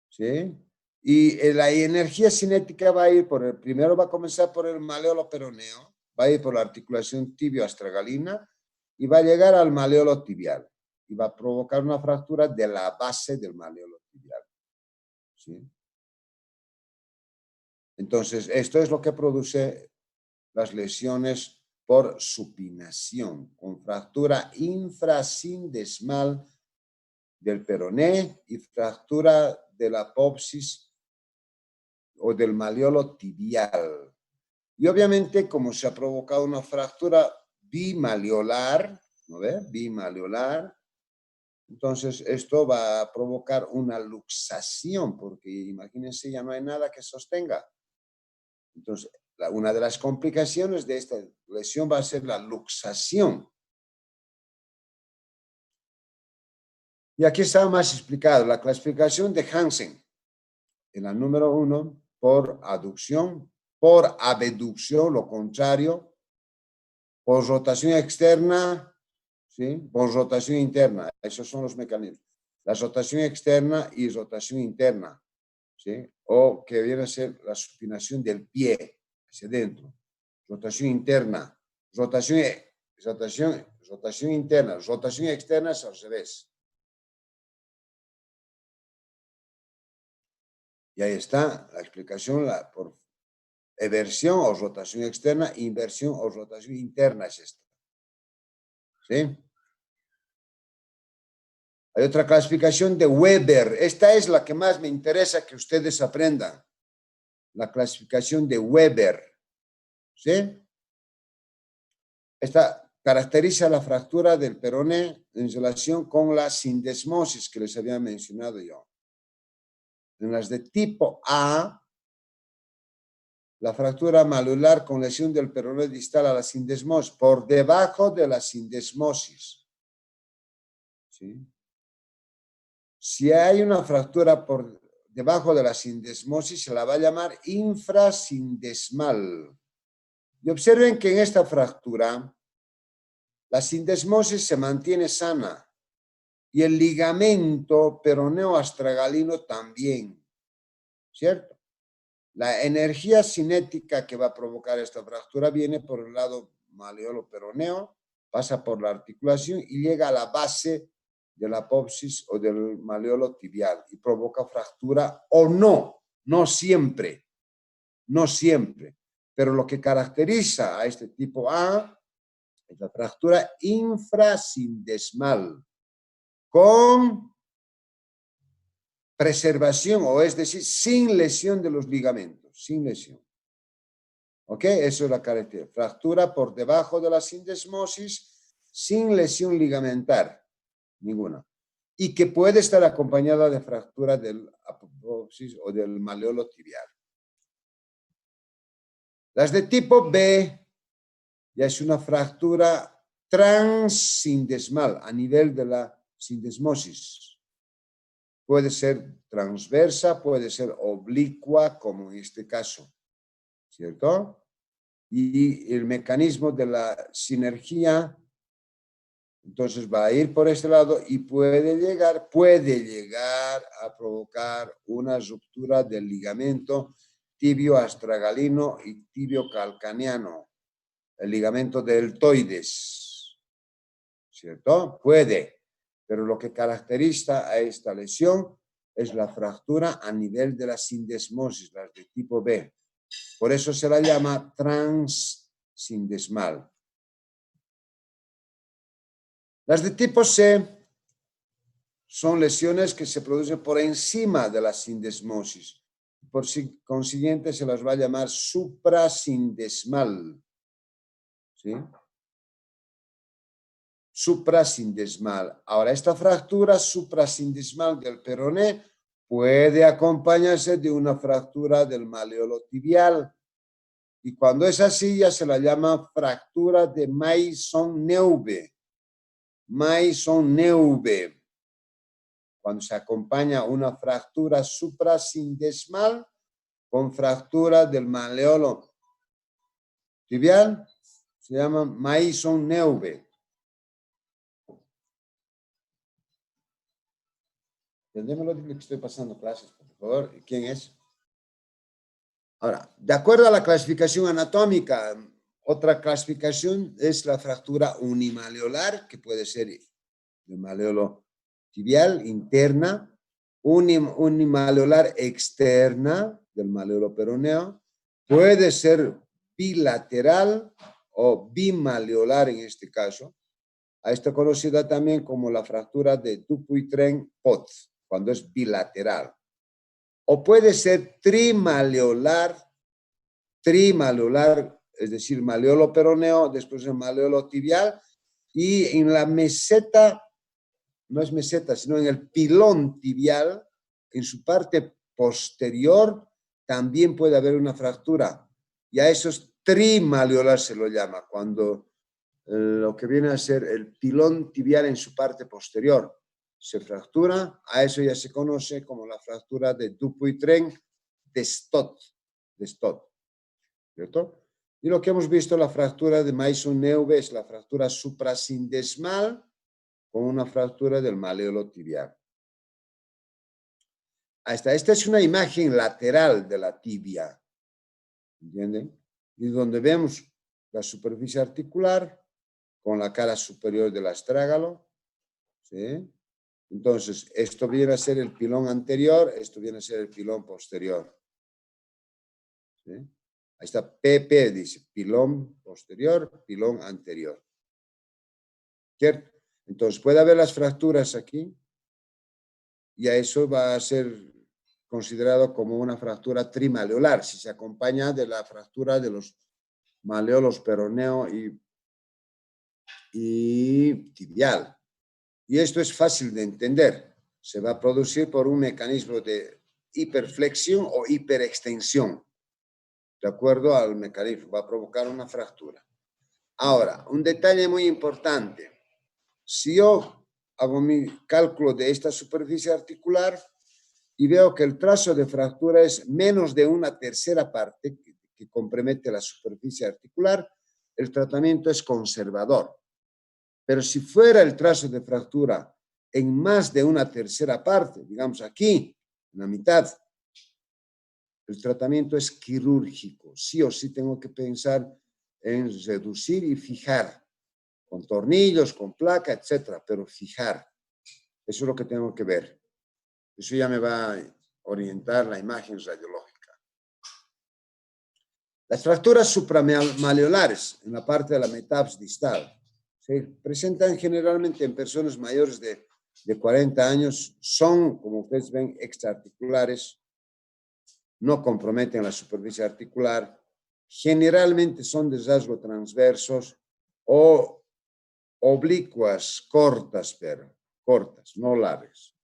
Speaker 1: ¿sí? Y la energía cinética va a ir primero va a comenzar por el maleolo peroneo, va a ir por la articulación tibio-astragalina y va a llegar al maleolo tibial y va a provocar una fractura de la base del maleolo tibial, ¿sí? Entonces, esto es lo que produce las lesiones por supinación, con fractura infrasindesmal del peroné y fractura de la apópsis o del maleolo tibial. Y obviamente, como se ha provocado una fractura bimaleolar, ¿no ve? Bimaleolar, entonces esto va a provocar una luxación, porque imagínense, ya no hay nada que sostenga. Entonces, una de las complicaciones de esta lesión va a ser la luxación. Y aquí está más explicado la clasificación de Hansen. En la número 1, por aducción, por abducción, lo contrario, por rotación externa, ¿sí?, por rotación interna. Esos son los mecanismos. La rotación externa y rotación interna, ¿sí?, o que viene a ser la supinación del pie hacia adentro. Rotación interna, rotación interna, rotación externa es al revés. Y ahí está la explicación por eversión o rotación externa, inversión o rotación interna es esta. ¿Sí? Hay otra clasificación de Weber. Esta es la que más me interesa que ustedes aprendan. La clasificación de Weber. ¿Sí? Esta caracteriza la fractura del peroné en relación con la sindesmosis que les había mencionado yo. En las de tipo A, la fractura maleolar con lesión del peroné distal a la sindesmosis, por debajo de la sindesmosis. ¿Sí? Si hay una fractura por debajo de la sindesmosis, se la va a llamar infrasindesmal. Y observen que en esta fractura, la sindesmosis se mantiene sana y el ligamento peroneo-astragalino también, ¿cierto? La energía cinética que va a provocar esta fractura viene por el lado maleolo-peroneo, pasa por la articulación y llega a la base de la apópsis o del maleolo tibial y provoca fractura o no, no siempre, Pero lo que caracteriza a este tipo A es la fractura infrasindesmal con preservación, o es decir, sin lesión de los ligamentos, sin lesión. ¿Ok? Eso es la característica. Fractura por debajo de la sindesmosis sin lesión ligamentar, ninguna. Y que puede estar acompañada de fractura del apófisis o del maleolo tibial. Las de tipo B ya es una fractura transsindesmal a nivel de la sindesmosis. Puede ser transversa, puede ser oblicua, como en este caso, ¿cierto? Y el mecanismo de la sinergia, entonces va a ir por este lado y puede llegar a provocar una ruptura del ligamento tibio astragalino y tibio calcaneano, el ligamento deltoides, ¿cierto? Puede, pero lo que caracteriza a esta lesión es la fractura a nivel de la sindesmosis, las de tipo B. Por eso se la llama transsindesmal. Las de tipo C son lesiones que se producen por encima de la sindesmosis. Por consiguiente, se las va a llamar suprasindesmal. ¿Sí? Suprasindesmal. Ahora, esta fractura suprasindesmal del peroné puede acompañarse de una fractura del maleolo tibial. Y cuando es así, ya se la llama fractura de Maisonneuve. Maisonneuve. Cuando se acompaña una fractura suprasindesmal con fractura del maleolo tibial, se llama Maisonneuve. Entendemos lo que estoy pasando clases, por favor. ¿Quién es? Ahora, de acuerdo a la clasificación anatómica, otra clasificación es la fractura unimaleolar, que puede ser del maleolo tibial interna, unimaleolar externa del maleolo peroneo, puede ser bilateral o bimaleolar en este caso. A esta conocida también como la fractura de Dupuytren-Pot, cuando es bilateral. O puede ser trimaleolar, es decir, maleolo peroneo, después el maleolo tibial, y en la meseta, no es meseta, sino en el pilón tibial, en su parte posterior, también puede haber una fractura. Y a eso es trimaleolar se lo llama, cuando lo que viene a ser el pilón tibial en su parte posterior se fractura, a eso ya se conoce como la fractura de Dupuytren de Stott, ¿cierto? Y lo que hemos visto, la fractura de Maisonneuve es la fractura suprasindesmal con una fractura del maleolo tibial. Esta es una imagen lateral de la tibia, ¿entienden? Y donde vemos la superficie articular con la cara superior del astrágalo, ¿sí? Entonces, esto viene a ser el pilón anterior, esto viene a ser el pilón posterior. ¿Sí? Ahí está PP, dice, pilón posterior, pilón anterior. ¿Cierto? Entonces, puede haber las fracturas aquí y a eso va a ser considerado como una fractura trimaleolar, si se acompaña de la fractura de los maleolos peroneo y tibial. Y esto es fácil de entender. Se va a producir por un mecanismo de hiperflexión o hiperextensión. De acuerdo al mecanismo, va a provocar una fractura. Ahora, un detalle muy importante. Si yo hago mi cálculo de esta superficie articular y veo que el trazo de fractura es menos de una tercera parte que compromete la superficie articular, el tratamiento es conservador. Pero si fuera el trazo de fractura en más de una tercera parte, digamos aquí, en la mitad, el tratamiento es quirúrgico. Sí o sí tengo que pensar en reducir y fijar, con tornillos, con placa, etcétera, pero fijar. Eso es lo que tengo que ver. Eso ya me va a orientar la imagen radiológica. Las fracturas supramaleolares en la parte de la metáfisis distal se presentan generalmente en personas mayores de 40 años, son, como ustedes ven, extraarticulares, no comprometen la superficie articular, generalmente son de rasgo transversos o oblicuas, cortas, pero cortas, no largas.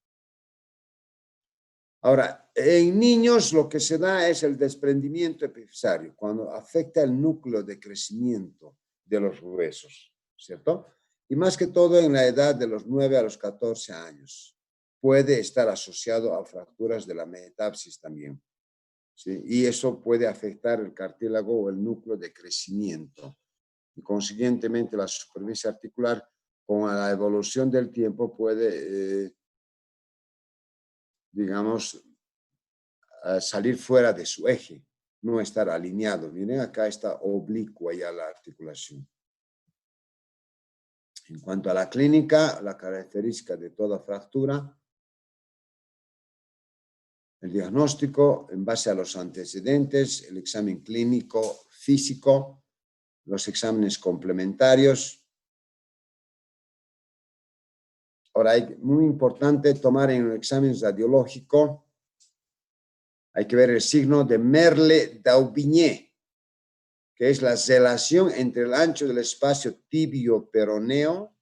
Speaker 1: Ahora, en niños lo que se da es el desprendimiento epifisario, cuando afecta el núcleo de crecimiento de los huesos, ¿cierto? Y más que todo en la edad de los 9 a los 14 años. Puede estar asociado a fracturas de la metáfisis también, ¿sí? Y eso puede afectar el cartílago o el núcleo de crecimiento. Y consiguientemente la superficie articular, con la evolución del tiempo, puede, digamos, salir fuera de su eje, no estar alineado. Miren, acá está oblicua ya la articulación. En cuanto a la clínica, la característica de toda fractura, el diagnóstico en base a los antecedentes, el examen clínico físico, los exámenes complementarios. Ahora, es muy importante tomar en el examen radiológico, hay que ver el signo de Merle-Daubigné, que es la relación entre el ancho del espacio tibio-peroneo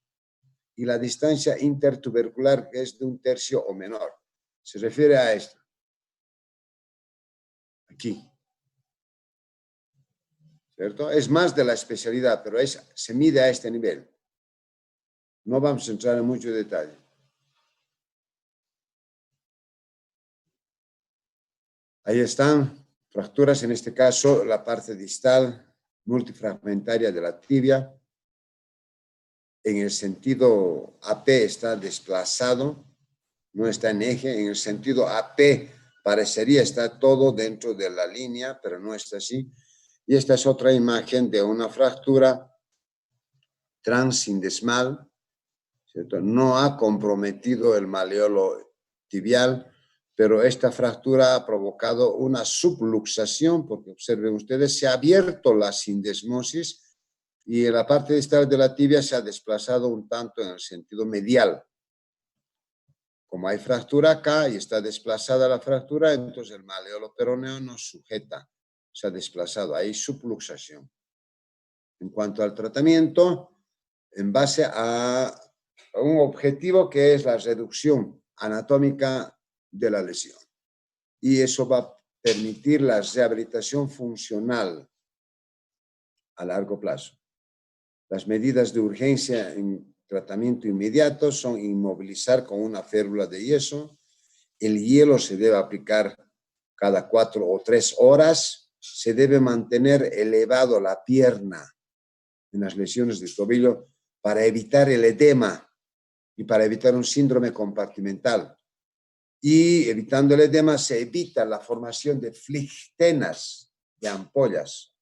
Speaker 1: y la distancia intertubercular, que es de 1/3 o menor. Se refiere a esto. Aquí. ¿Cierto? Es más de la especialidad, pero se mide a este nivel. No vamos a entrar en mucho detalle. Ahí están fracturas, en este caso la parte distal multifragmentaria de la tibia. En el sentido AP está desplazado, no está en eje. En el sentido AP parecería estar todo dentro de la línea, pero no está así. Y esta es otra imagen de una fractura transindesmal, ¿cierto? No ha comprometido el maleolo tibial, pero esta fractura ha provocado una subluxación, porque observen ustedes, se ha abierto la sindesmosis y en la parte distal de la tibia se ha desplazado un tanto en el sentido medial. Como hay fractura acá y está desplazada la fractura, entonces el maleolo peroneo no sujeta, se ha desplazado, hay subluxación. En cuanto al tratamiento, en base a un objetivo que es la reducción anatómica de la lesión. Y eso va a permitir la rehabilitación funcional a largo plazo. Las medidas de urgencia en tratamiento inmediato son inmovilizar con una férula de yeso. El hielo se debe aplicar cada 4 o 3 horas. Se debe mantener elevado la pierna en las lesiones de tobillo para evitar el edema y para evitar un síndrome compartimental. Y evitando el edema se evita la formación de flictenas, de ampollas.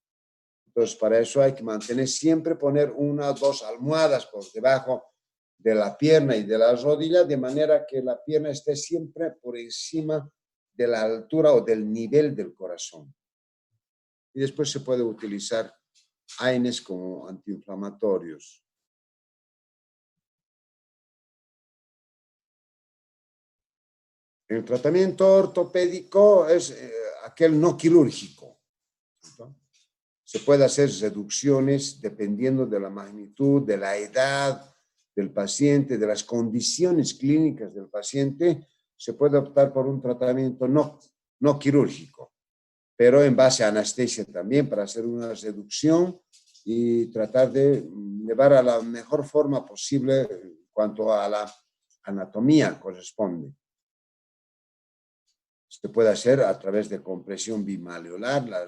Speaker 1: Entonces, para eso hay que mantener siempre, poner 1 o 2 almohadas por debajo de la pierna y de la rodilla, de manera que la pierna esté siempre por encima de la altura o del nivel del corazón. Y después se puede utilizar AINES como antiinflamatorios. El tratamiento ortopédico es aquel no quirúrgico, ¿no? Se puede hacer reducciones dependiendo de la magnitud, de la edad del paciente, de las condiciones clínicas del paciente. Se puede optar por un tratamiento no quirúrgico, pero en base a anestesia también, para hacer una reducción y tratar de llevar a la mejor forma posible en cuanto a la anatomía corresponde. Se puede hacer a través de compresión bimaleolar. La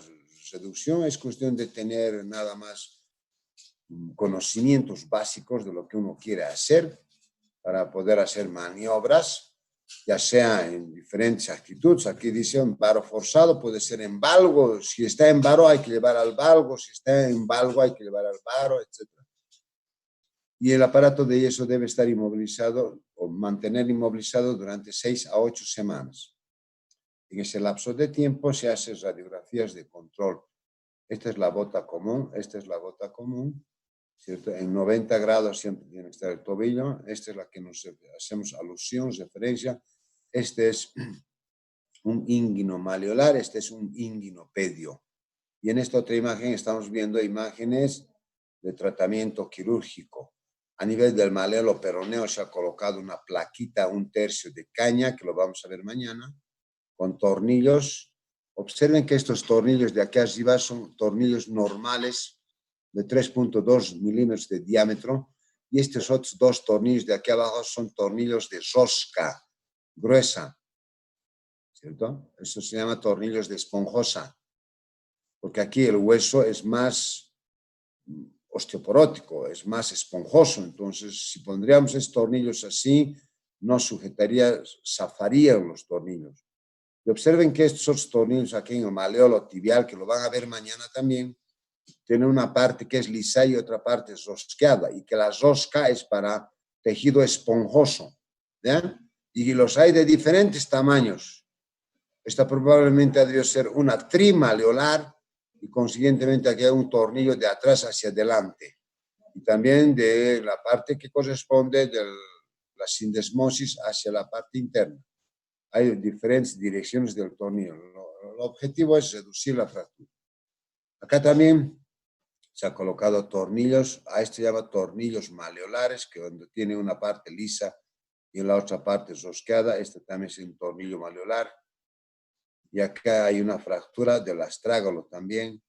Speaker 1: reducción es cuestión de tener nada más conocimientos básicos de lo que uno quiere hacer para poder hacer maniobras, ya sea en diferentes actitudes. Aquí dice en varo forzado, puede ser en valgo. Si está en varo hay que llevar al valgo, si está en valgo hay que llevar al varo, etc. Y el aparato de yeso debe estar inmovilizado o mantener inmovilizado durante 6 a 8 semanas. En ese lapso de tiempo se hacen radiografías de control Esta es la bota común, esta es la bota común, ¿cierto? En 90 grados siempre tiene que estar el tobillo. Esta es la que nos hacemos alusión, referencia. Este es un inguino malleolar, este es un inguinopedio. Y en esta otra imagen estamos viendo imágenes de tratamiento quirúrgico. A nivel del malleolo peroneo se ha colocado una plaquita, 1/3 de caña, que lo vamos a ver mañana, con tornillos. Observen que estos tornillos de aquí arriba son tornillos normales de 3.2 milímetros de diámetro, y estos otros 2 tornillos de aquí abajo son tornillos de rosca gruesa, ¿cierto? Eso se llama tornillos de esponjosa, porque aquí el hueso es más osteoporótico, es más esponjoso. Entonces, si pondríamos estos tornillos así, no sujetaría, zafarían los tornillos. Y observen que estos tornillos aquí en el malleolo tibial, que lo van a ver mañana también, tiene una parte que es lisa y otra parte es rosqueada, y que la rosca es para tejido esponjoso, ¿ya? Y los hay de diferentes tamaños. Esta probablemente ha debido ser una trimaleolar, y consiguientemente aquí hay un tornillo de atrás hacia adelante, y también de la parte que corresponde de la sindesmosis hacia la parte interna. Hay diferentes direcciones del tornillo. El objetivo es reducir la fractura. Acá también se ha colocado tornillos, a esto se llama tornillos malleolares, que donde tiene una parte lisa y en la otra parte rosqueada. Este también es un tornillo malleolar. Y acá hay una fractura del astrágalo también,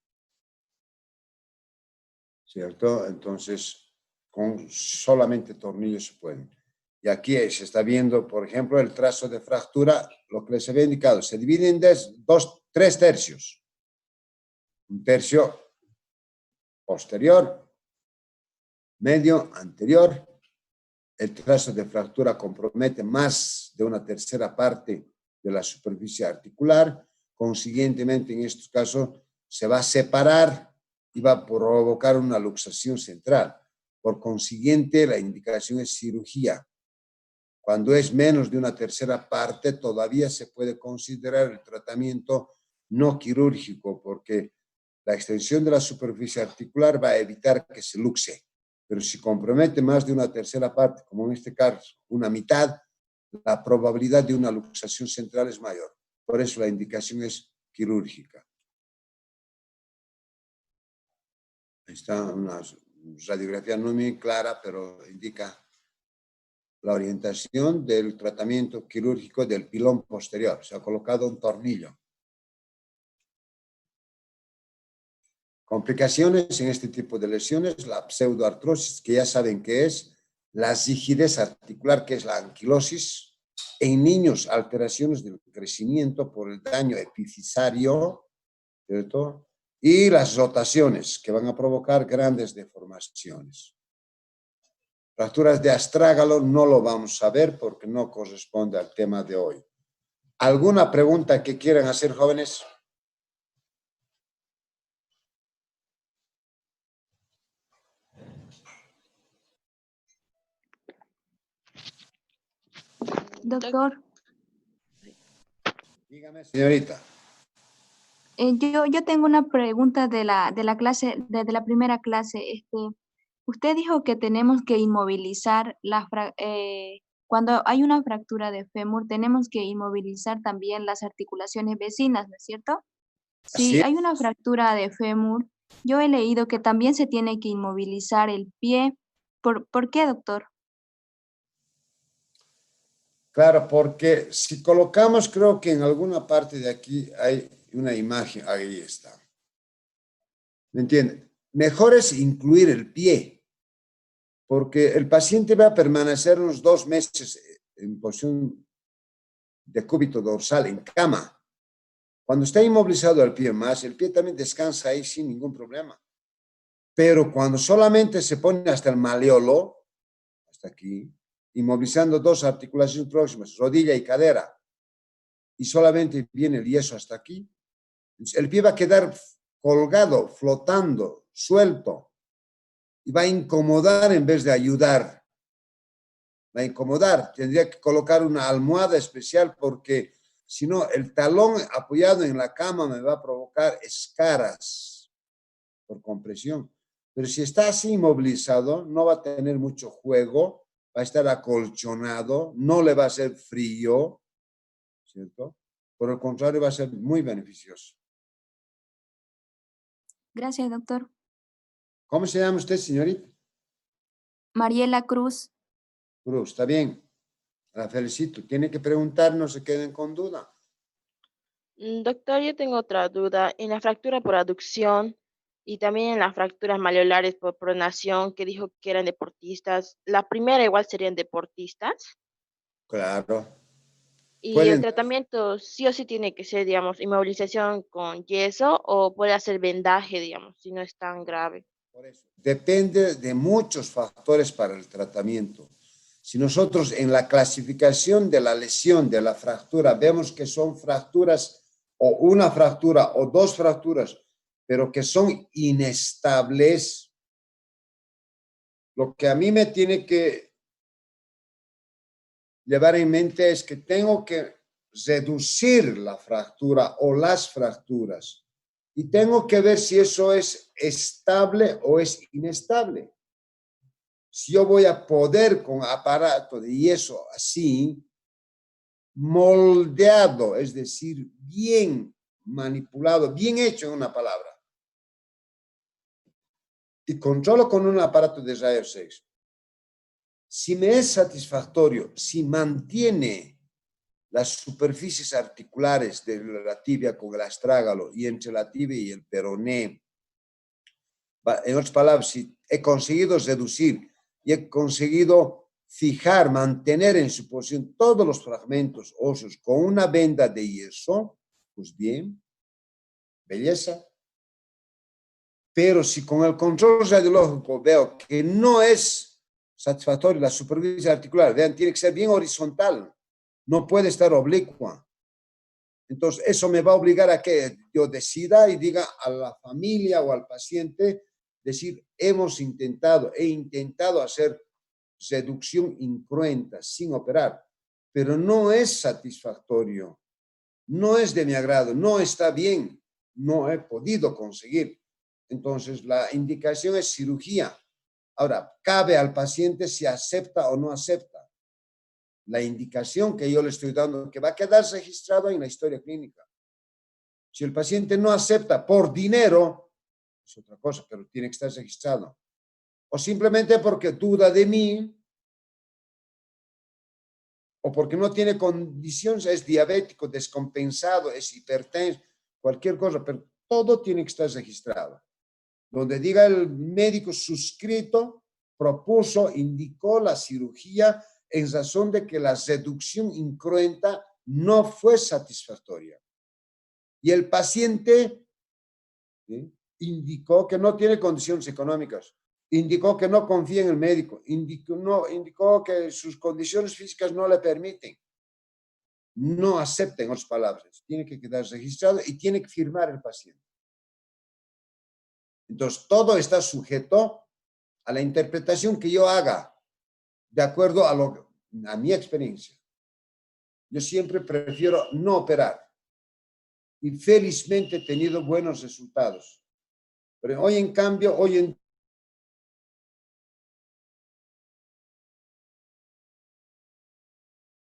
Speaker 1: ¿cierto? Entonces, con solamente tornillos se pueden. Y aquí se está viendo, por ejemplo, el trazo de fractura, lo que les había indicado, se divide en 3 tercios. 1/3 posterior, medio, anterior. El trazo de fractura compromete más de 1/3 parte de la superficie articular. Consiguientemente, en estos casos, se va a separar y va a provocar una luxación central. Por consiguiente, la indicación es cirugía. Cuando es menos de 1/3 parte, todavía se puede considerar el tratamiento no quirúrgico, porque la extensión de la superficie articular va a evitar que se luxe. Pero si compromete más de 1/3 parte, como en este caso una mitad, la probabilidad de una luxación central es mayor. Por eso la indicación es quirúrgica. Ahí está una radiografía no muy clara, pero indica la orientación del tratamiento quirúrgico del pilón posterior. Se ha colocado un tornillo. Complicaciones en este tipo de lesiones: la pseudoartrosis, que ya saben qué es; la rigidez articular, que es la anquilosis; en niños, alteraciones del crecimiento por el daño epifisario, ¿cierto? Y las rotaciones, que van a provocar grandes deformaciones. Fracturas de astrágalo no lo vamos a ver porque no corresponde al tema de hoy. ¿Alguna pregunta que quieran hacer, jóvenes?
Speaker 4: Doctor,
Speaker 1: Dígame, señorita.
Speaker 4: yo tengo una pregunta de la clase, de la primera clase. Usted dijo que tenemos que inmovilizar cuando hay una fractura de fémur, tenemos que inmovilizar también las articulaciones vecinas, ¿no es cierto?
Speaker 1: Así
Speaker 4: Si
Speaker 1: es.
Speaker 4: hay una fractura de fémur, yo he leído que también se tiene que inmovilizar el pie. ¿Por qué, doctor?
Speaker 1: Claro, porque si colocamos, creo que en alguna parte de aquí hay una imagen, ahí está. ¿Me entienden? Mejor es incluir el pie, porque el paciente va a permanecer unos 2 meses en posición de cúbito dorsal en cama. Cuando está inmovilizado el pie más, el pie también descansa ahí sin ningún problema. Pero cuando solamente se pone hasta el malleolo, hasta aquí, inmovilizando 2 articulaciones próximas, rodilla y cadera, y solamente viene el yeso hasta aquí, el pie va a quedar colgado, flotando, suelto, y va a incomodar en vez de ayudar. Va a incomodar. Tendría que colocar una almohada especial, porque si no, el talón apoyado en la cama me va a provocar escaras. por compresión. Pero si está así inmovilizado, no va a tener mucho juego, va a estar acolchonado, no le va a hacer frío, ¿cierto? Por el contrario, va a ser muy beneficioso.
Speaker 4: Gracias, doctor.
Speaker 1: ¿Cómo se llama usted, señorita?
Speaker 4: Mariela Cruz.
Speaker 1: Cruz, está bien. La felicito. Tiene que preguntar, no se queden con duda.
Speaker 3: Doctor, yo tengo otra duda. En la fractura por aducción y también en las fracturas malleolares por pronación, que dijo que eran deportistas, la primera igual serían deportistas.
Speaker 1: Claro.
Speaker 3: Y el
Speaker 1: Pueden,
Speaker 3: tratamiento sí o sí tiene que ser, digamos, inmovilización con yeso o puede hacer vendaje, digamos, si no es tan grave.
Speaker 1: por eso. Depende de muchos factores para el tratamiento. Si nosotros en la clasificación de la lesión, de la fractura, vemos que son fracturas o una fractura o dos fracturas, pero que son inestables, lo que a mí me tiene que llevar en mente es que tengo que reducir la fractura o las fracturas y tengo que ver si eso es estable o es inestable. Si yo voy a poder con aparato de yeso así, moldeado, es decir, bien manipulado, bien hecho en una palabra, y controlo con un aparato de rayos X, si me es satisfactorio, si mantiene las superficies articulares de la tibia con el astrágalo y entre la tibia y el peroné, en otras palabras, si he conseguido reducir y he conseguido fijar, mantener en su posición todos los fragmentos óseos con una venda de yeso, pues bien, belleza. Pero si con el control radiológico veo que no es satisfactorio la superficie articular, vean, tiene que ser bien horizontal, no puede estar oblicua. Entonces, eso me va a obligar a que yo decida y diga a la familia o al paciente, decir, he intentado hacer reducción incruenta sin operar, pero no es satisfactorio, no es de mi agrado, no está bien, no he podido conseguir. Entonces, la indicación es cirugía. Ahora, cabe al paciente si acepta o no acepta. La indicación que yo le estoy dando, que va a quedar registrado en la historia clínica. Si el paciente no acepta por dinero, es otra cosa, pero tiene que estar registrado. O simplemente porque duda de mí, o porque no tiene condiciones, es diabético, descompensado, es hipertenso, cualquier cosa, pero todo tiene que estar registrado. Donde diga el médico suscrito, propuso, indicó la cirugía en razón de que la reducción incruenta no fue satisfactoria. Y el paciente indicó que no tiene condiciones económicas, indicó que no confía en el médico, indicó que sus condiciones físicas no le permiten. No acepten, en otras palabras, tiene que quedar registrado y tiene que firmar el paciente. Entonces, todo está sujeto a la interpretación que yo haga, de acuerdo a mi experiencia. Yo siempre prefiero no operar y felizmente he tenido buenos resultados. Pero hoy, en cambio, hoy en